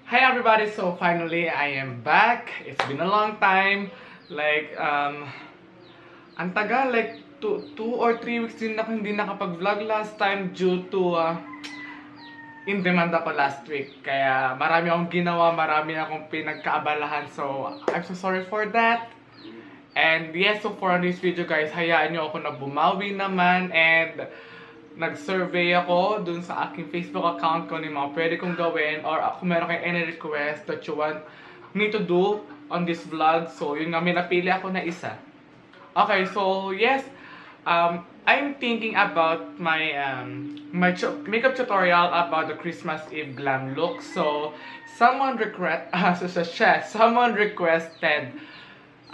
Hi everybody, so finally I am back. It's been a long time. Like, ang tagal, like 2 or 3 weeks din ako hindi nakapag-vlog last time due to in demand ako last week. Kaya marami akong ginawa, marami akong pinagkaabalahan. So, I'm so sorry for that. And yes, so for this video guys, hayaan nyo ako na bumawi naman and nag-survey ako dun sa aking Facebook account ko ng mga pwede kong gawin or kung meron kayong any request that you want me to do on this vlog. So, yun nga, may napili ako na isa. Okay, so yes, I'm thinking about my makeup tutorial about the Christmas Eve glam look. So, someone requested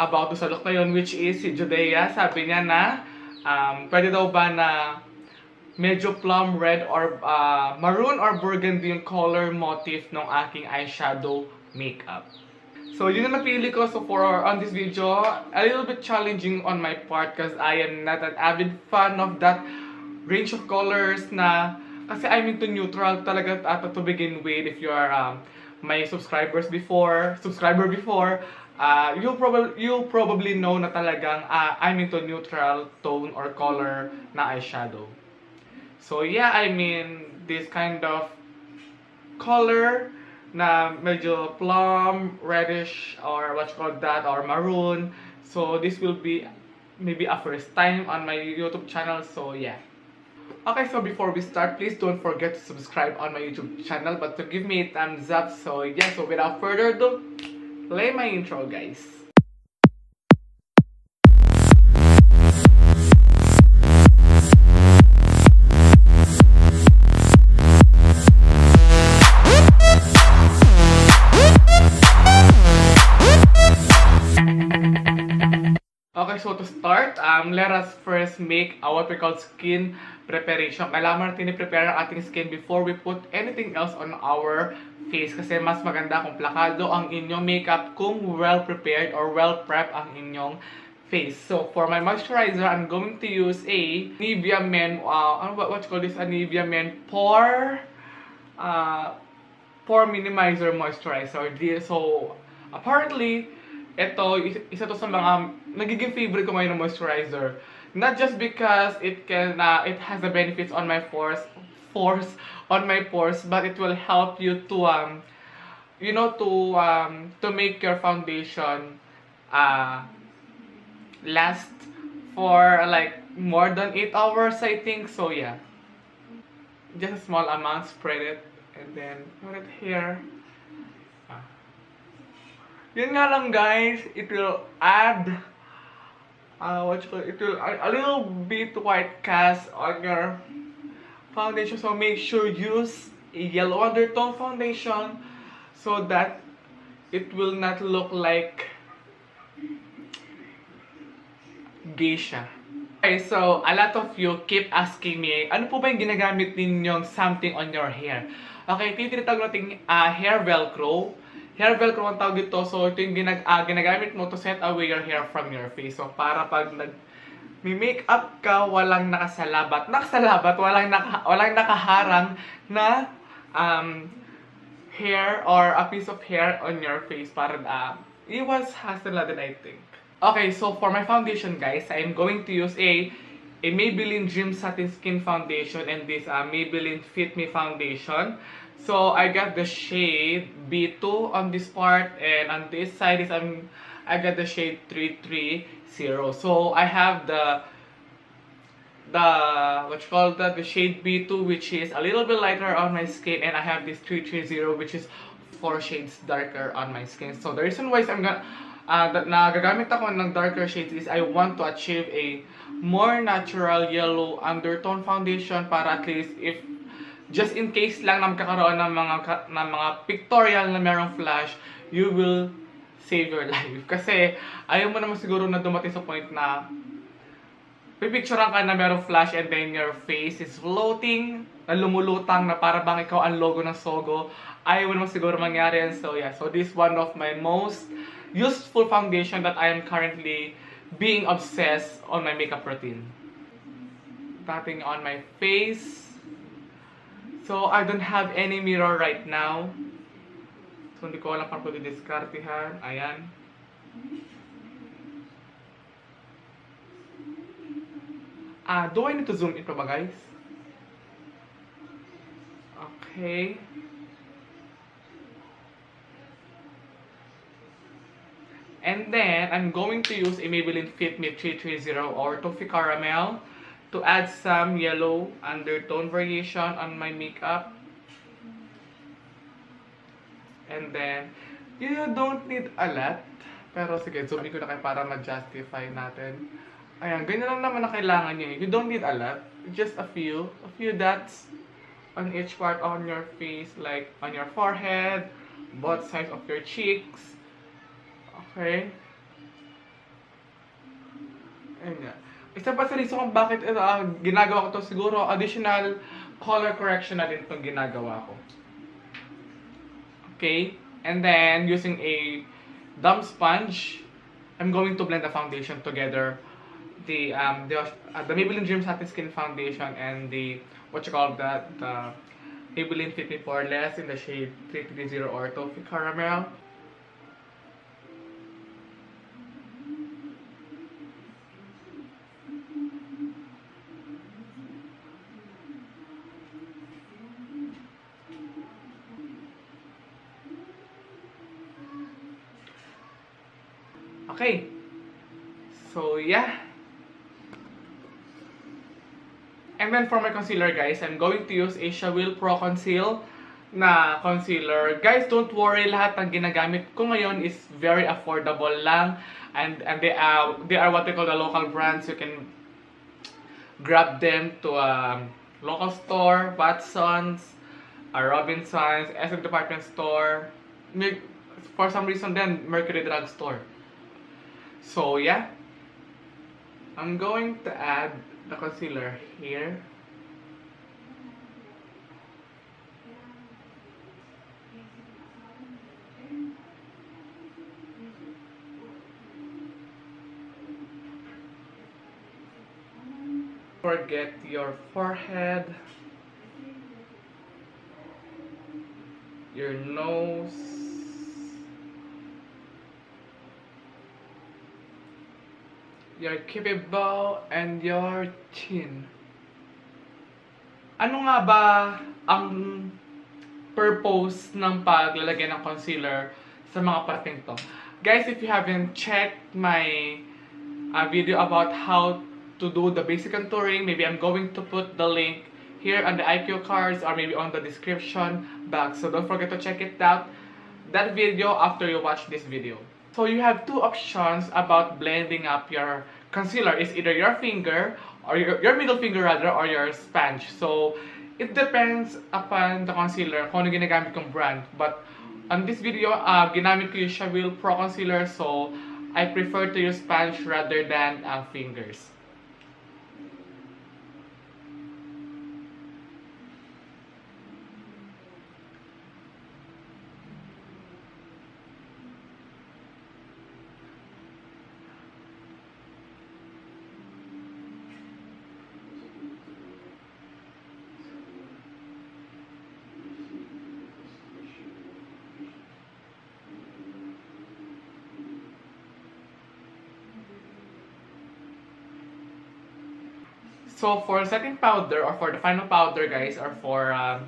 about sa look na yun, which is si Judea. Sabi niya na, pwede daw ba na medyo plum red or maroon or burgundy yung color motif ng aking eyeshadow makeup. So, yun ang napili ko. So, for on this video, a little bit challenging on my part because I am not an avid fan of that range of colors na kasi I'm into neutral talaga to begin with. If you are my subscriber before, you'll probably know na talagang I'm into neutral tone or color na eyeshadow. So yeah, I mean, this kind of color na medyo plum, reddish, or what you call that, or maroon. So this will be maybe a first time on my YouTube channel, so yeah. Okay, so before we start, please don't forget to subscribe on my YouTube channel, but to give me a thumbs up. So yeah, so without further ado, play my intro guys. Okay, so to start, let us first make what we call skin preparation. Kailangan natin i-prepare ang ating skin before we put anything else on our face. Kasi mas maganda kung plakado ang inyong makeup kung well-prepared or well-prep ang inyong face. So, for my moisturizer, I'm going to use a Nivea Men, what you call this? A Nivea Men Pore Minimizer Moisturizer. So, apparently, ito, isa to sa mga nagiging favorite ko ngayon ng moisturizer. Not just because it has the benefits on my pores, but it will help you to to make your foundation last for like more than 8 hours, I think. So yeah, just a small amount, spread it, and then put it here. Yun nga lang guys, it will add it will a little bit white cast on your foundation. So make sure use a yellow undertone foundation so that it will not look like geisha. Okay, so a lot of you keep asking me, ano po ba yung ginagamit ninyong something on your hair? Okay, ito yung tinatawag nating hair velcro. Hair velcro ang tawag dito. So, ito yung ginagamit mo to set away your hair from your face. So, para pag nag-makeup ka, walang nakasalabat, walang nakaharang na hair or a piece of hair on your face. Para iwas hassle natin, I think. Okay, so for my foundation, guys, I'm going to use a Maybelline Satin Skin Foundation and this Maybelline Fit Me Foundation. So I got the shade B2 on this part, and on this side is I got the shade 330. So I have the shade B2, which is a little bit lighter on my skin, and I have this 330, which is 4 shades darker on my skin. So the reason why nagagamit ako ng darker shades is I want to achieve a more natural yellow undertone foundation para at least if just in case lang na magkakaroon ng mga pictorial na merong flash, you will save your life. Kasi ayaw mo naman siguro na dumating sa point na pipicturean ka na merong flash and then your face is floating, na lumulutang na para bang ikaw ang logo ng Sogo. Ayaw mo naman siguro mangyari yan. So yeah, so this is one of my most useful foundation that I am currently being obsessed on my makeup routine. Tapping on my face. So I don't have any mirror right now. So, hindi ko alam paano ko didiskartihan. Ayan. Do I need to zoom in pa ba, guys? Okay. And then, I'm going to use a Maybelline Fit Me 330 or Toffee Caramel to add some yellow undertone variation on my makeup. And then, you don't need a lot. Pero sige, zoom in ko na kayo para ma-justify natin. Ayan, ganyan lang naman na kailangan nyo. You don't need a lot. Just a few dots on each part on your face, like on your forehead, both sides of your cheeks. Okay? Ayan nga. Isa pa sa reason kung bakit ginagawa ko to, siguro additional color correction na din itong ginagawa ko. Okay? And then, using a damp sponge, I'm going to blend the foundation together. The Maybelline Dream Satin Skin Foundation and the, what you call that, the Maybelline Fit Me Poreless in the shade 330 or Toffee Caramel. Okay, so yeah. And then for my concealer, guys, I'm going to use a Shawil Pro Conceal na concealer. Guys, don't worry, lahat ng ginagamit ko ngayon is very affordable lang. And they are what we call the local brands. You can grab them to a local store, Watson's, Robinson's, SM Department Store, for some reason then, Mercury Drug Store. So yeah, I'm going to add the concealer here. Forget your forehead, your nose, your cupid bow, and your chin. Ano nga ba ang purpose ng paglalagay ng concealer sa mga parting to? Guys, if you haven't checked my video about how to do the basic contouring, maybe I'm going to put the link here on the IQ cards or maybe on the description box. So don't forget to check it out, that video, after you watch this video. So you have two options about blending up your concealer. It's either your finger or your middle finger rather, or your sponge. So it depends upon the concealer kung ano ginagamit kong brand. But on this video, ginamit ko yung Shawil Pro Concealer, so I prefer to use sponge rather than fingers. So for setting powder, or for the final powder, guys, or for a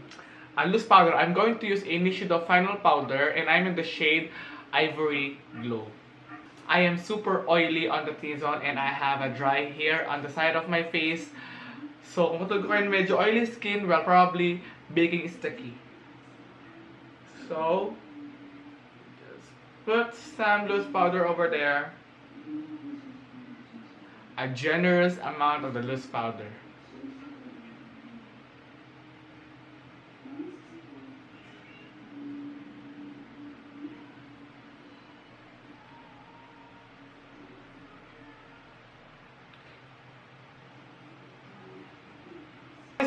loose powder, I'm going to use a Nichido Final powder, and I'm in the shade Ivory Glow. I am super oily on the T-zone, and I have a dry hair on the side of my face. So kung matulog ko kayo medyo oily skin, well, probably baking is the key. So just put some loose powder over there. A generous amount of the loose powder.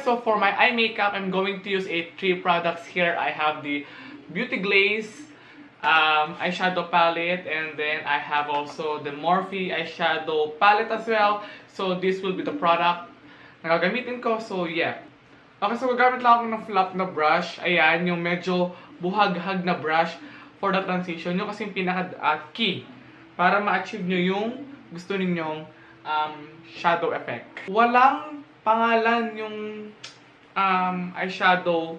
So for my eye makeup, I'm going to use three products here. I have the Beauty Glaze eyeshadow palette, and then I have also the Morphe eyeshadow palette as well. So this will be the product na gagamitin ko. So yeah. Okay, so gagamit lang ako ng flat na brush. Ayan, yung medyo buhaghag na brush for the transition. Yung kasi yung pinaka-key para ma-achieve nyo yung gusto ninyong shadow effect. Walang pangalan yung eyeshadow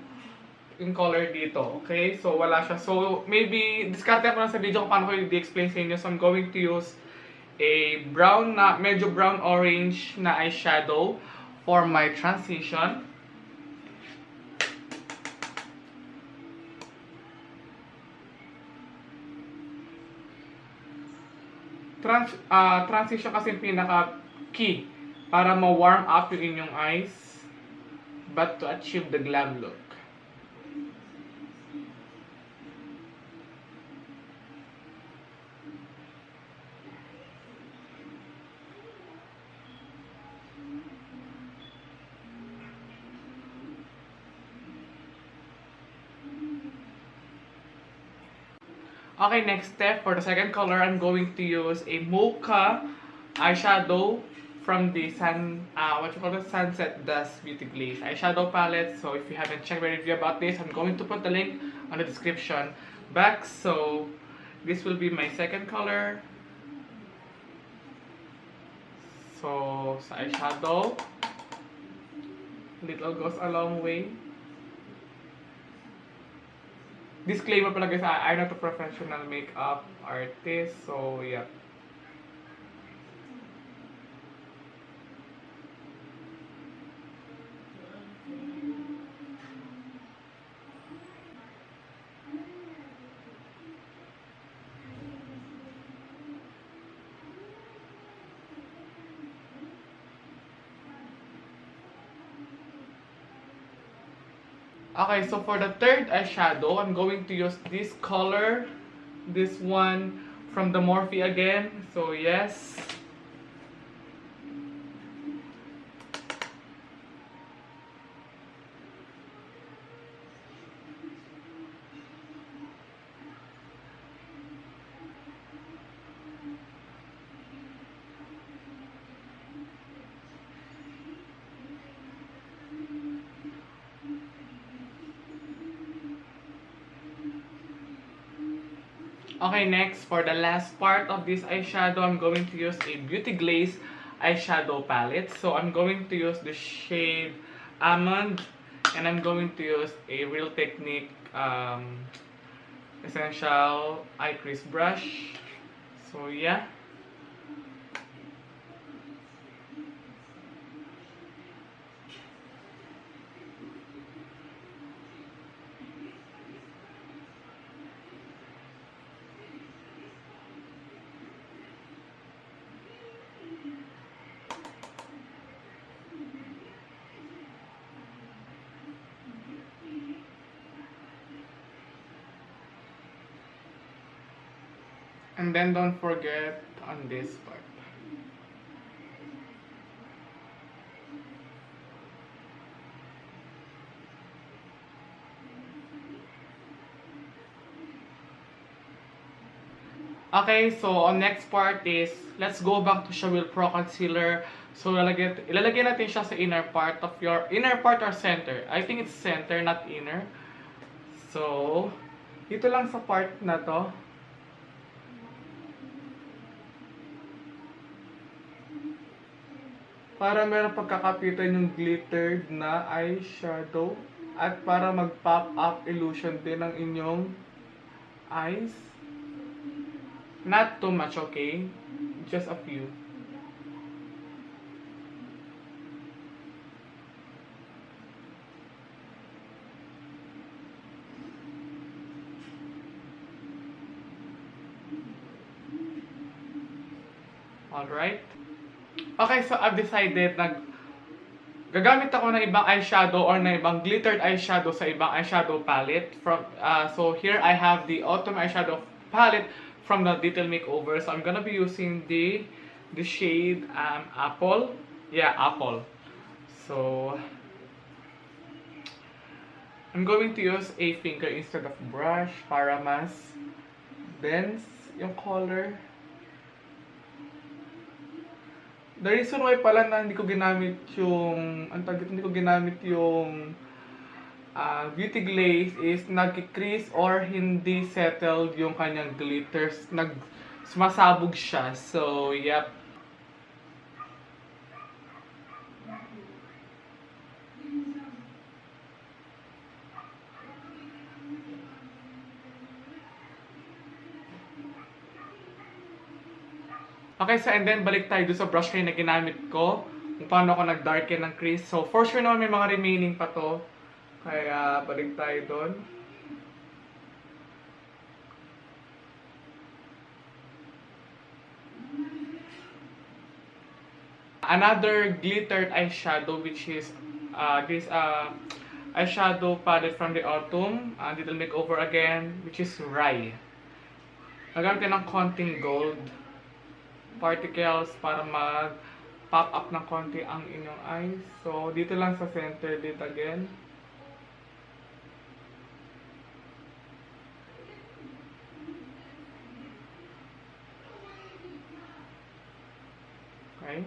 yung color dito, okay? So, wala siya. So, maybe, discard ko lang sa video kung paano ko i-explain sa inyo. So, I'm going to use a brown na, medyo brown-orange na eyeshadow for my transition. Transition kasi yung pinaka-key para ma-warm up yung inyong eyes but to achieve the glam look. Okay, next step, for the second color, I'm going to use a mocha eyeshadow from the Sunset Dust Beauty Glaze eyeshadow palette. So if you haven't checked my review about this, I'm going to put the link on the description box. So this will be my second color. So sa eyeshadow, little goes a long way. Disclaimer pala guys, I'm not a professional makeup artist, so yeah. Okay, so for the third eyeshadow, I'm going to use this color. This one from the Morphe again. So yes. Okay, next, for the last part of this eyeshadow, I'm going to use a Beauty Glaze eyeshadow palette. So I'm going to use the shade Almond, and I'm going to use a Real Technique Essential Eye Crease Brush. So yeah. And then don't forget on this part. Okay, so on next part is, let's go back to Shawil Pro Concealer. So ilalagay natin siya sa inner part of your, inner part or center. I think it's center, not inner. So, dito lang sa part na to. Para meron pagkakapitan yung glittered na eyeshadow at para mag-pop up illusion din ng inyong eyes. Not too much, okay? Just a few. Alright? Okay, so I've decided na gagamit ako ng ibang eyeshadow or ng ibang glittered eyeshadow sa ibang eyeshadow palette. So here I have the Autumn eyeshadow palette from the Detail Makeover. So I'm gonna be using the shade Apple. Yeah, Apple. So I'm going to use a finger instead of brush para mas dense yung color. The reason why pala na hindi ko ginamit yung, hindi ko ginamit yung beauty glaze is nag-crease or hindi settled yung kanyang glitters. Sumasabog siya. So, yep. Okay, so and then balik tayo doon sa brush kayo na ginamit ko. Kung paano ako nag-darken ng crease. So, for sure naman may mga remaining pa to. Kaya, balik tayo doon. Another glittered eyeshadow, which is this eyeshadow palette from the Autumn. Little Makeover again, which is Rye. Nagamit ng konting gold particles para mag-pop up ng konti ang inyong eyes. So, dito lang sa center lid again. Okay.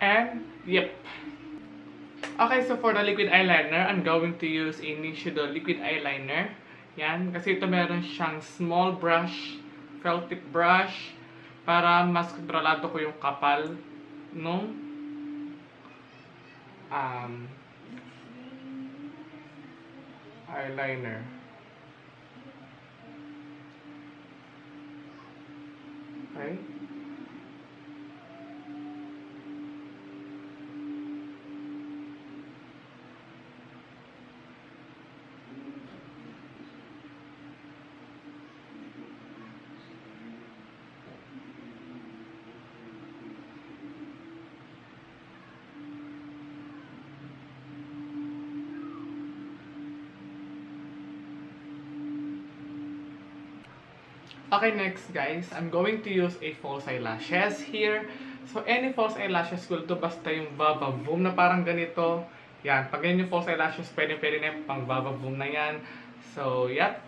And, yep. Okay, so for the liquid eyeliner, I'm going to use a Nichido liquid eyeliner. Yan, kasi ito meron siyang small brush, felt tip brush, para mas kontrolado ko yung kapal nung eyeliner. Okay. Okay, next guys, I'm going to use a false eyelashes here. So, any false eyelashes will do basta yung vavavoom na parang ganito. Yan, pag ganyan yung false eyelashes, pwede na yung pang vavavoom na yan. So, yep.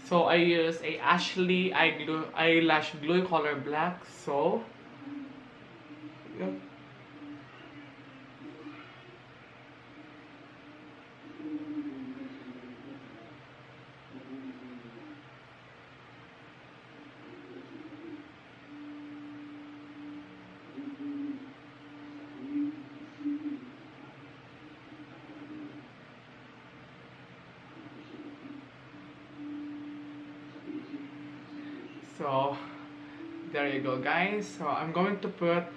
So, I use a Ashley eyelash glue color black. So, yep. So, there you go guys. So, I'm going to put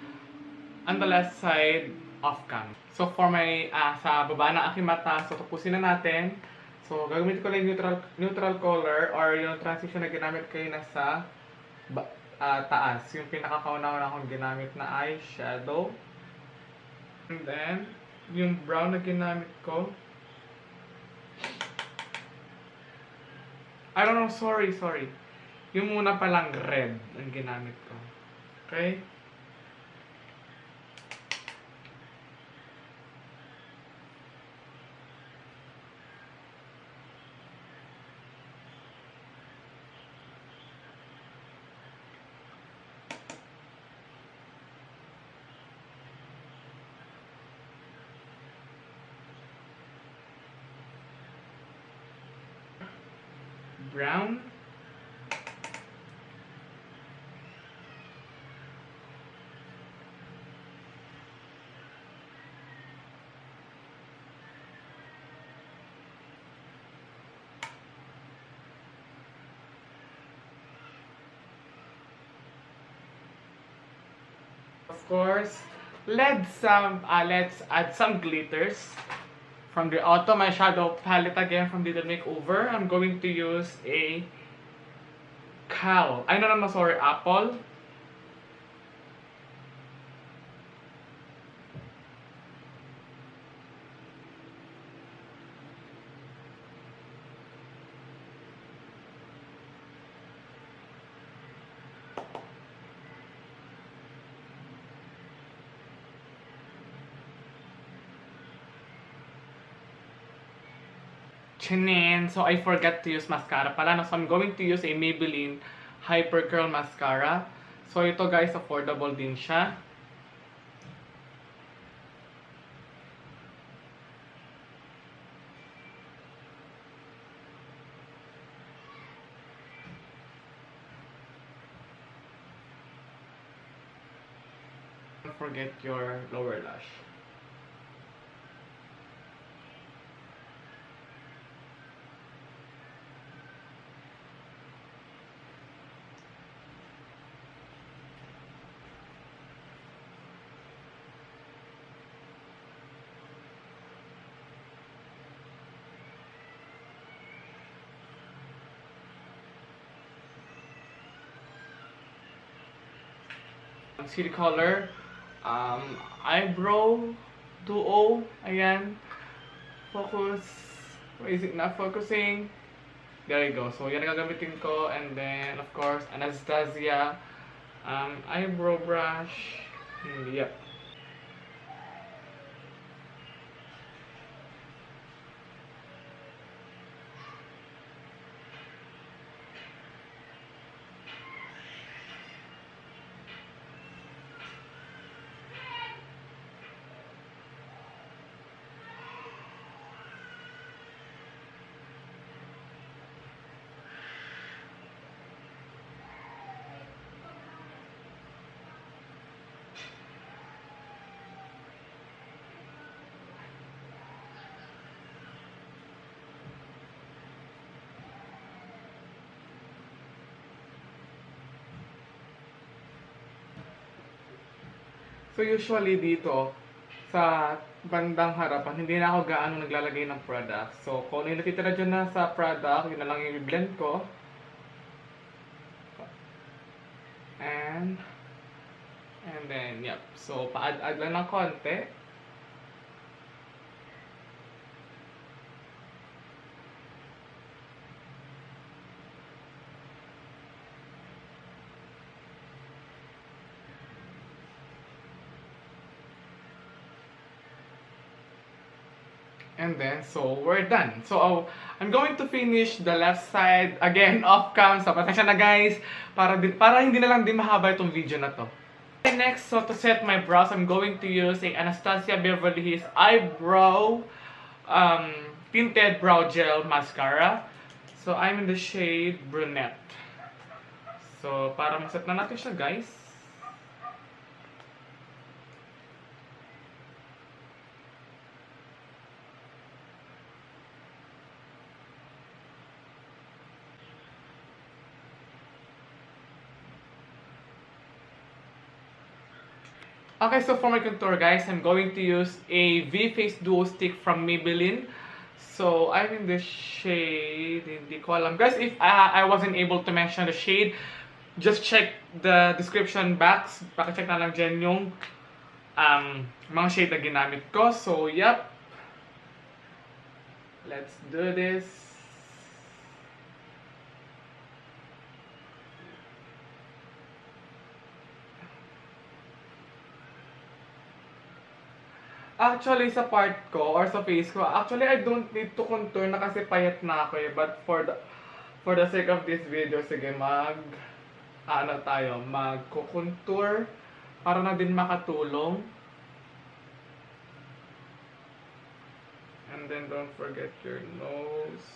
on the left side off cam. So, for my, sa baba ng aking mata, so tapusin na natin. So, gagamitin ko lang yung neutral color or yung transition na ginamit kayo na sa taas. Yung pinakakauna-una akong ginamit na eyeshadow. And then, yung brown na ginamit ko. I don't know, sorry. Yung muna palang red ang ginamit ko. Okay? Brown. Of course, let's add some glitters from the Autumn Eyeshadow palette again from the Makeover. I'm going to use a apple. chinin. So, I forgot to use mascara pala. No? So, I'm going to use a Maybelline Hyper Curl Mascara. So, ito guys, affordable din siya. Don't forget your lower lash. Conceal color, eyebrow duo, ayan, focus, why is it not focusing? There you go. So yan ang gagamitin ko, and then of course Anastacia eyebrow brush. Yep. So usually dito, sa bandang harapan, hindi na ako gaano naglalagay ng product. So kung ano yung natitira dyan na sa product, yun na lang yung i-blend ko. And then, yep. So pa-add lang ng konti. And then, so we're done. So I'm going to finish the left side again off cam. So pasensya na guys, para hindi na lang din mahaba itong video na to. Okay, next, so to set my brows, I'm going to use a Anastacia Beverly Hills Eyebrow Tinted Brow Gel Mascara. So I'm in the shade Brunette. So para maset na natin siya guys. Okay, so for my contour guys, I'm going to use a V-Face Duo Stick from Maybelline. So I'm in the shade, hindi ko alam. Guys, if I wasn't able to mention the shade, just check the description box. Pakicheck na lang dyan yung mga shade na ginamit ko. So, yep. Let's do this. Actually, sa part ko, or sa face ko, actually, I don't need to contour na kasi payat na ako eh. But for the sake of this video, sige, mag-contour para na din makatulong. And then, don't forget your nose.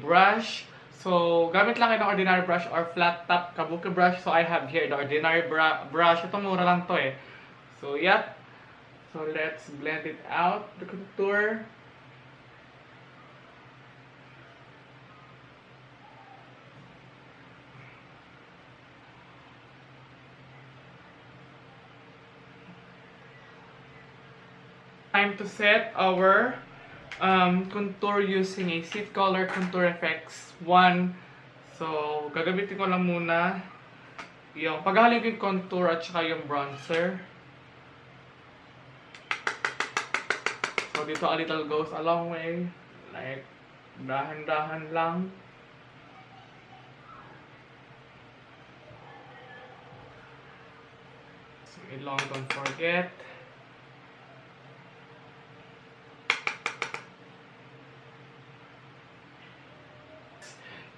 Brush. So, gamit lang kayo ng ordinary brush or flat top kabuki brush. So, I have here the ordinary brush. Ito, mura lang to eh. So, yep. So, let's blend it out, the contour. Time to set our contour using a Seed Color Contour Effects 1. So, gagamitin ko lang muna yung paghahalin ko yung contour at saka yung bronzer. So, dito a little goes a long way. Like, dahan-dahan lang. So, Wait long, don't forget.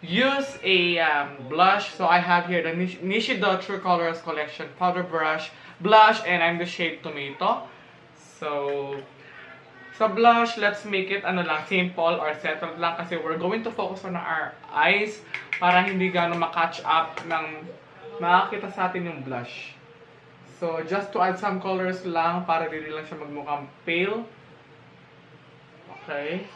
Use a blush. So I have here the Nichido True Colors Collection Powder Brush Blush, and I'm the shade Tomato. So, sa blush, let's make it ano lang, simple or settled lang kasi we're going to focus on our eyes para hindi gano'ng ma-catch up ng makakita sa atin yung blush. So, just to add some colors lang para hindi lang siya magmukhang pale. Okay.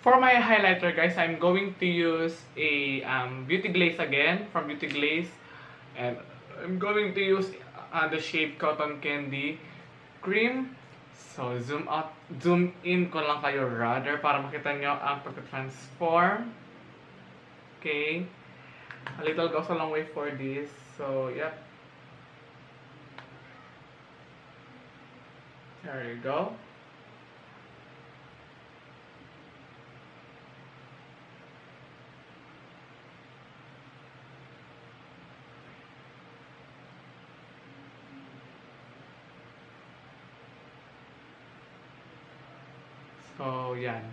For my highlighter, guys, I'm going to use a Beauty Glaze again from Beauty Glaze, and I'm going to use the shade Cotton Candy Cream. So zoom in ko lang kayo rather para makita nyo ang pagka-transform. Okay, a little goes a long way for this. So yep, there you go. So, yan.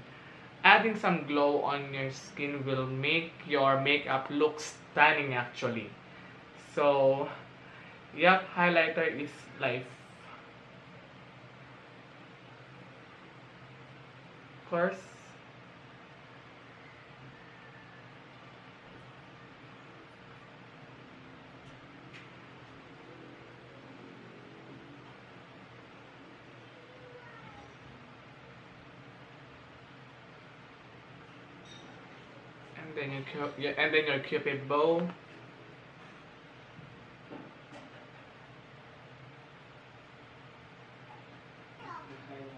Adding some glow on your skin will make your makeup look stunning actually. So, yep, highlighter is life. Of course. And then your cupid bow.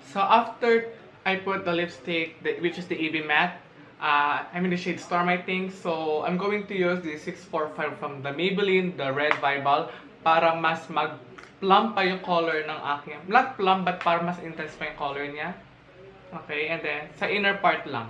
So after I put the lipstick, which is the EB Matte, I'm in the shade Storm, I think. So I'm going to use the 645 from the Maybelline, the Red Vival, para mas mag-plump pa yung color ng aking, not plump, but para mas intense pa yung color niya. Okay, and then sa inner part lang.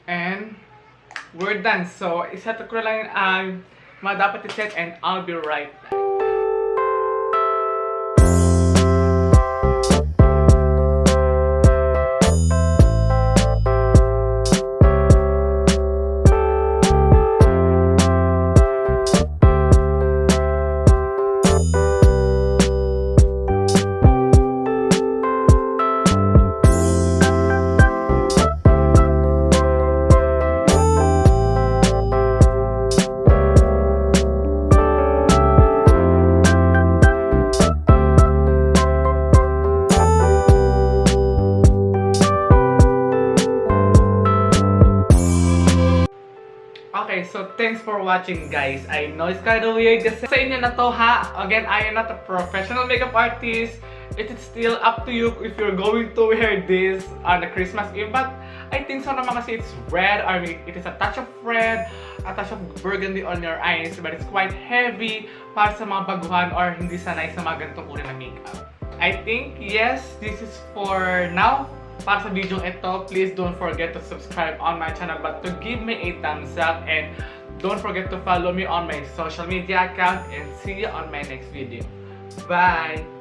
And we're done. So, iset ko lang mga dapat iset and I'll be right back. Okay, so thanks for watching, guys. I know it's kind of weird kasi sa inyo na to, ha? Again, I am not a professional makeup artist. It is still up to you if you're going to wear this on the Christmas Eve. But I think so naman kasi it's red. I mean, it is a touch of red, a touch of burgundy on your eyes. But it's quite heavy para sa mga baguhan or hindi sanay sa mga ganitong uri ng makeup. I think, yes, this is for now. Para sa video ito, please don't forget to subscribe on my channel, but to give me a thumbs up, and don't forget to follow me on my social media account, and see you on my next video. Bye!